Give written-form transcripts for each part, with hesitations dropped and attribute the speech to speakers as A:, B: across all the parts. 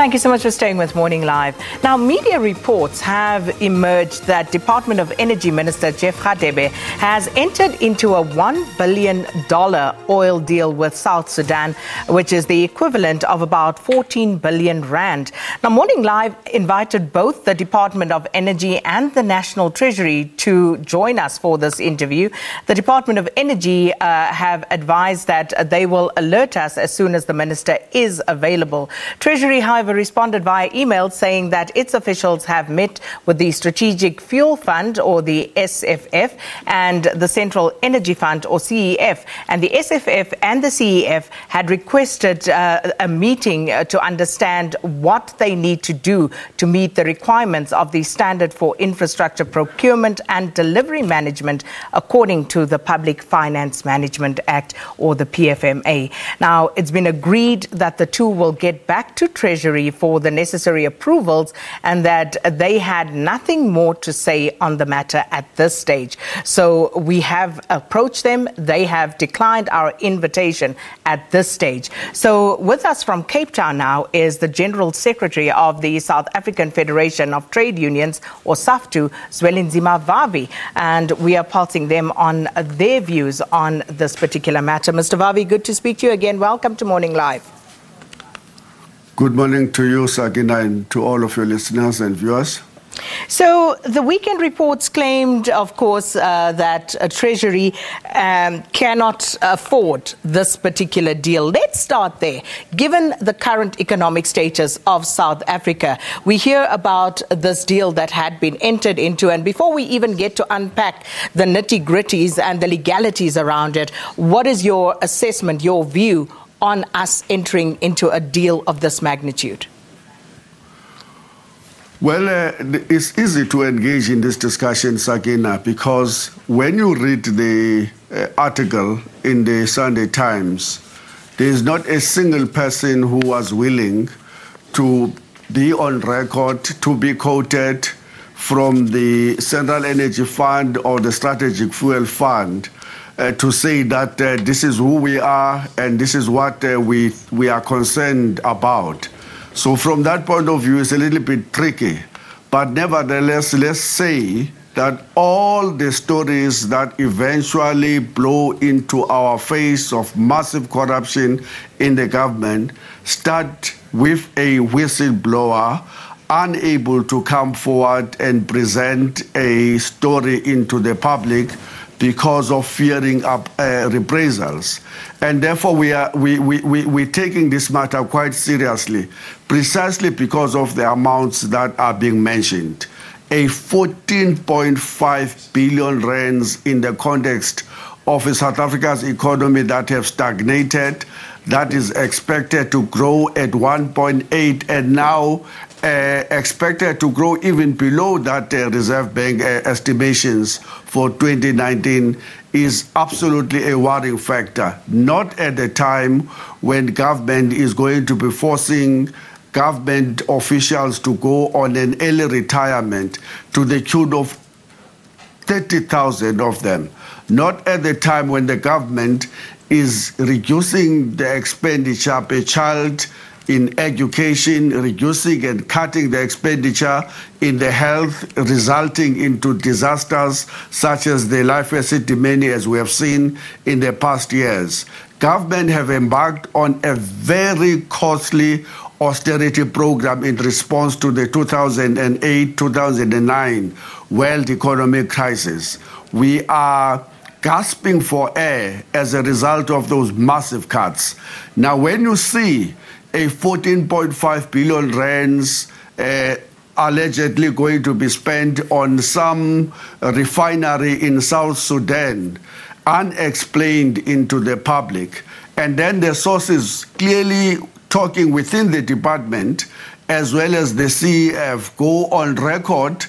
A: Thank you so much for staying with Morning Live. Now, media reports have emerged that Department of Energy Minister Jeff Radebe has entered into a $1 billion oil deal with South Sudan, which is the equivalent of about 14 billion rand. Now, Morning Live invited both the Department of Energy and the National Treasury to join us for this interview. The Department of Energy have advised that they will alert us as soon as the minister is available. Treasury, however, responded via email saying that its officials have met with the Strategic Fuel Fund, or the SFF, and the Central Energy Fund, or CEF. And the SFF and the CEF had requested a meeting to understand what they need to do to meet the requirements of the Standard for Infrastructure Procurement and Delivery Management, according to the Public Finance Management Act, or the PFMA. Now, it's been agreed that the two will get back to Treasury for the necessary approvals, and that they had nothing more to say on the matter at this stage. So we have approached them. They have declined our invitation at this stage. So with us from Cape Town now is the General Secretary of the South African Federation of Trade Unions, or SAFTU, Zwelinzima Vavi, and we are pulsing them on their views on this particular matter. Mr. Vavi, good to speak to you again. Welcome to Morning Live.
B: Good morning to you, Sakina, and to all of your listeners and viewers.
A: So the weekend reports claimed, of course, that Treasury cannot afford this particular deal. Let's start there. Given the current economic status of South Africa, we hear about this deal that had been entered into. And before we even get to unpack the nitty-gritties and the legalities around it, what is your assessment, your view on us entering into a deal of this magnitude?
B: Well, it's easy to engage in this discussion, Sakina, because when you read the article in the Sunday Times, there is not a single person who was willing to be on record, to be quoted from the Central Energy Fund or the Strategic Fuel Fund to say that this is who we are and this is what we are concerned about. So from that point of view, it's a little bit tricky. But nevertheless, let's say that all the stories that eventually blow into our face of massive corruption in the government start with a whistleblower unable to come forward and present a story into the public because of fearing up reprisals. And therefore, we're taking this matter quite seriously, precisely because of the amounts that are being mentioned. A 14.5 billion rands in the context of South Africa's economy that have stagnated, that is expected to grow at 1.8 and now expected to grow even below that Reserve Bank estimations for 2019 is absolutely a worrying factor. Not at the time when government is going to be forcing government officials to go on an early retirement to the tune of 30,000 of them. Not at the time when the government is reducing the expenditure per child in education, reducing and cutting the expenditure in the health, resulting into disasters such as the life asset many as we have seen in the past years. Government have embarked on a very costly austerity program in response to the 2008-2009 world economic crisis. We are gasping for air as a result of those massive cuts. Now, when you see a 14.5 billion rands allegedly going to be spent on some refinery in South Sudan, unexplained into the public, and then the sources clearly talking within the department, as well as the CEF, go on record,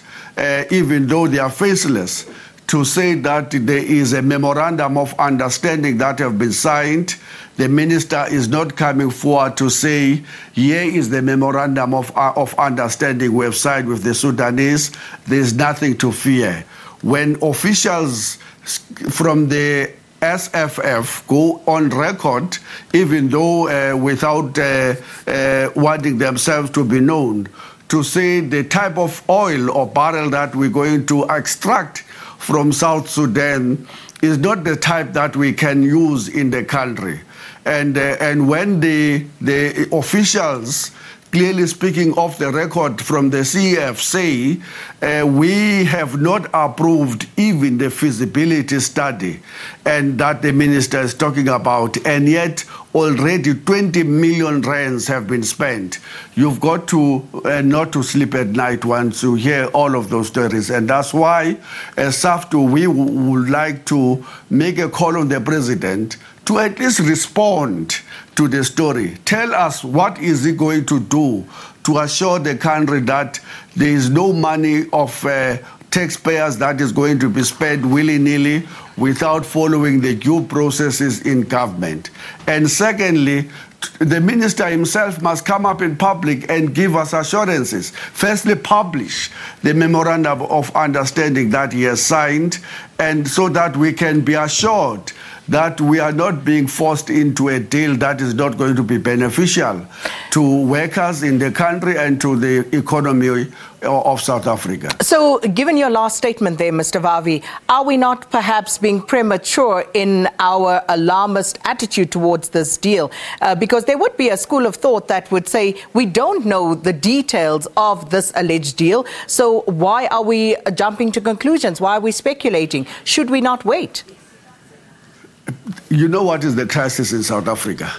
B: even though they are faceless, to say that there is a memorandum of understanding that have been signed. The minister is not coming forward to say, here is the memorandum of understanding we have signed with the Sudanese. There's nothing to fear. When officials from the SFF go on record, even though without wanting themselves to be known, to say the type of oil or barrel that we're going to extract from South Sudan is not the type that we can use in the country. And when the officials, clearly speaking off the record from the CF, say we have not approved even the feasibility study and that the minister is talking about, and yet already 20 million rands have been spent. You've got to not to sleep at night once you hear all of those stories. And that's why, as SAFTU, we would like to make a call on the president to at least respond to the story. Tell us what is he going to do to assure the country that there is no money of taxpayers that is going to be spent willy-nilly without following the due processes in government. And secondly, the minister himself must come up in public and give us assurances. Firstly, publish the memorandum of understanding that he has signed, and so that we can be assured that we are not being forced into a deal that is not going to be beneficial to workers in the country and to the economy of South Africa.
A: So, given your last statement there, Mr. Vavi, are we not perhaps being premature in our alarmist attitude towards this deal? Because there would be a school of thought that would say, we don't know the details of this alleged deal, so why are we jumping to conclusions? Why are we speculating? Should we not wait?
B: You know what is the crisis in South Africa?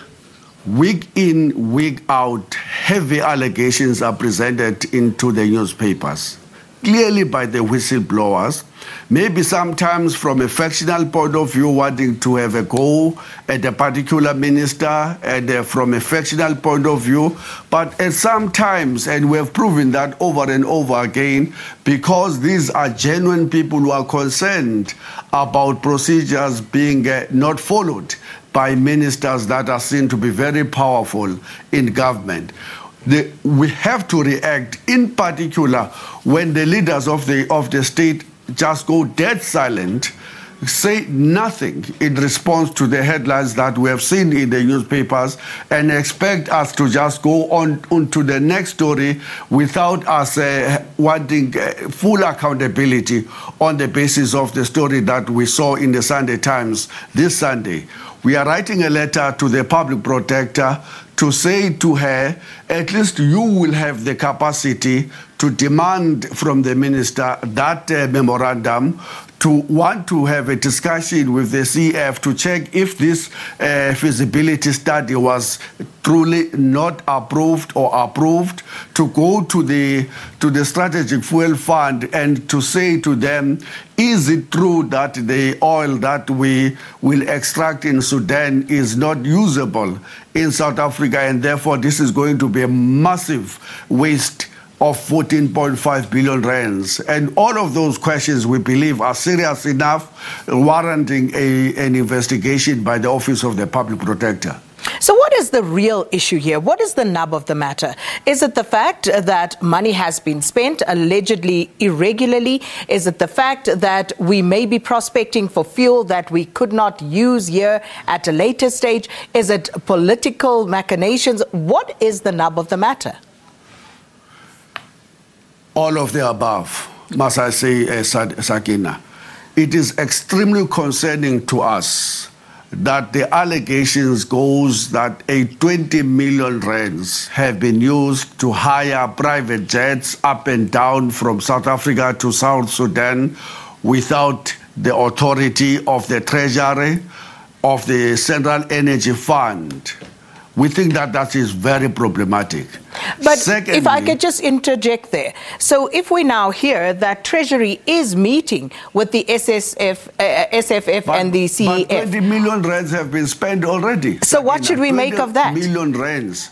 B: Week in, week out, heavy allegations are presented into the newspapers, clearly by the whistleblowers, maybe sometimes from a factional point of view, wanting to have a go at a particular minister, and from a factional point of view, but at sometimes, and we have proven that over and over again, because these are genuine people who are concerned about procedures being not followed by ministers that are seen to be very powerful in government. We have to react, in particular, when the leaders of the state just go dead silent, say nothing in response to the headlines that we have seen in the newspapers, and expect us to just go on to the next story without us wanting full accountability on the basis of the story that we saw in the Sunday Times this Sunday. We are writing a letter to the public protector to say to her, at least you will have the capacity to demand from the minister that memorandum, to want to have a discussion with the CF to check if this feasibility study was truly not approved or approved, to go to the Strategic Fuel Fund and to say to them, is it true that the oil that we will extract in Sudan is not usable in South Africa, and therefore this is going to be a massive waste of 14.5 billion rands? And all of those questions, we believe, are serious enough, warranting an investigation by the Office of the Public Protector.
A: So what is the real issue here? What is the nub of the matter? Is it the fact that money has been spent allegedly irregularly? Is it the fact that we may be prospecting for fuel that we could not use here at a later stage? Is it political machinations? What is the nub of the matter?
B: All of the above, must I say, Sakina. It is extremely concerning to us that the allegations goes that 20 million rands have been used to hire private jets up and down from South Africa to South Sudan without the authority of the Treasury, of the Central Energy Fund. We think that that is very problematic.
A: But
B: secondly,
A: if I could just interject there. So if we now hear that Treasury is meeting with the SFF and the CEF.
B: But 20 million rands have been spent already.
A: So what should we make of that?
B: 20 million rands.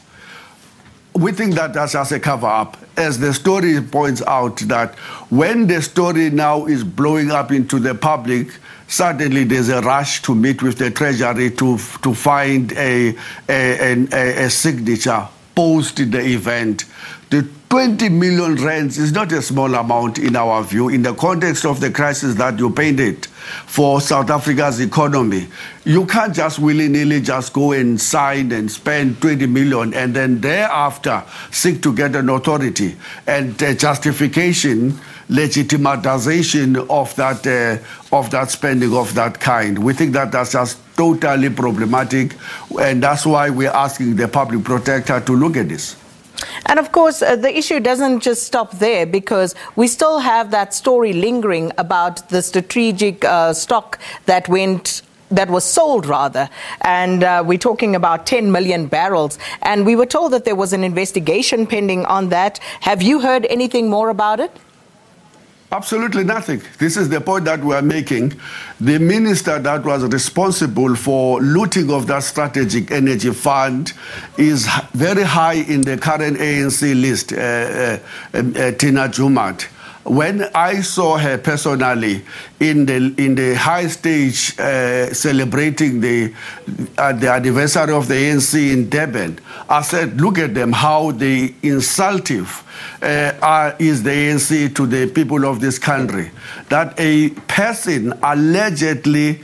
B: We think that that's just a cover-up. As the story points out, that when the story now is blowing up into the public, suddenly there's a rush to meet with the Treasury to find a signature post the event The 20 million rands is not a small amount in our view, in the context of the crisis that you painted for South Africa's economy. You can't just willy-nilly just go and sign and spend 20 million and then thereafter seek to get an authority and justification, legitimatization of that spending of that kind. We think that that's just totally problematic, and that's why we're asking the public protector to look at this.
A: And of course, the issue doesn't just stop there, because we still have that story lingering about the strategic stock that was sold, rather. And we're talking about 10 million barrels. And we were told that there was an investigation pending on that. Have you heard anything more about it?
B: Absolutely nothing. This is the point that we are making. The minister that was responsible for looting of that strategic energy fund is very high in the current ANC list, Tina Jumat. When I saw her personally in the high stage celebrating the anniversary of the ANC in Durban, I said, look at them, how they insultive is the ANC to the people of this country. That a person allegedly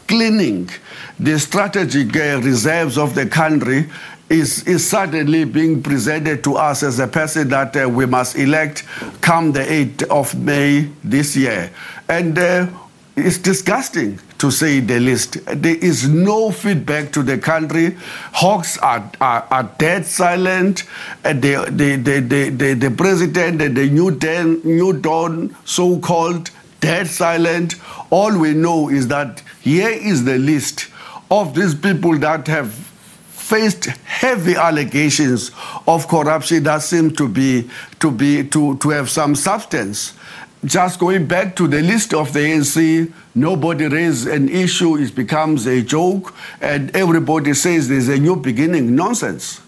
B: cleaning the strategic reserves of the country is suddenly being presented to us as a person that we must elect come the 8th of May this year. And it's disgusting, to say the least. There is no feedback to the country. Hawks are dead silent. The president and the new dawn, so-called, dead silent. All we know is that here is the list of these people that have faced heavy allegations of corruption that seem to have some substance. Just going back to the list of the ANC, nobody raised an issue, it becomes a joke, and everybody says there's a new beginning. Nonsense.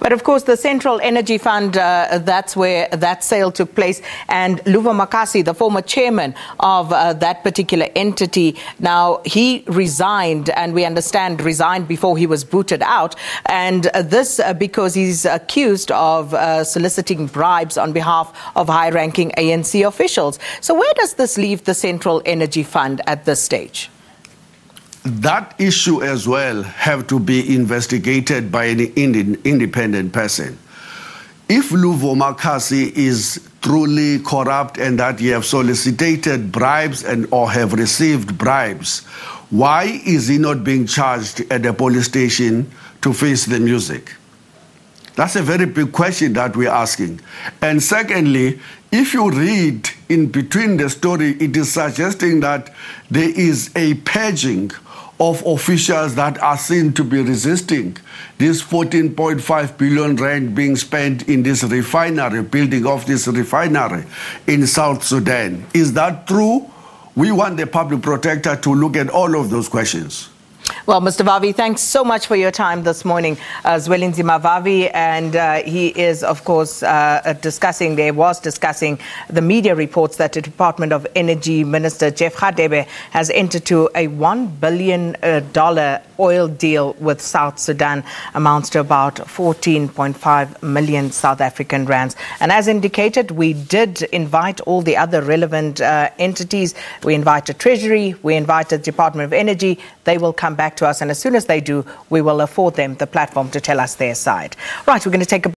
A: But of course, the Central Energy Fund, that's where that sale took place. And Luvo Makasi, the former chairman of that particular entity, now he resigned, and we understand resigned before he was booted out. And this because he's accused of soliciting bribes on behalf of high-ranking ANC officials. So where does this leave the Central Energy Fund at this stage?
B: That issue as well have to be investigated by an independent person. If Luvo Makasi is truly corrupt and that he have solicited bribes or have received bribes, why is he not being charged at the police station to face the music? That's a very big question that we're asking. And secondly, if you read in between the story, it is suggesting that there is a purging of officials that are seen to be resisting this 14.5 billion rand being spent in this refinery, building of this refinery in South Sudan. Is that true? We want the public protector to look at all of those questions.
A: Well, Mr. Vavi, thanks so much for your time this morning. Zwelinzima Vavi, and he is, of course, discussing the media reports that the Department of Energy Minister Jeff Radebe has entered to a $1 billion oil deal with South Sudan, amounts to about 14.5 million South African rands. And as indicated, we did invite all the other relevant entities. We invited Treasury, we invited Department of Energy. They will come back to us, and as soon as they do, we will afford them the platform to tell us their side. Right, we're going to take a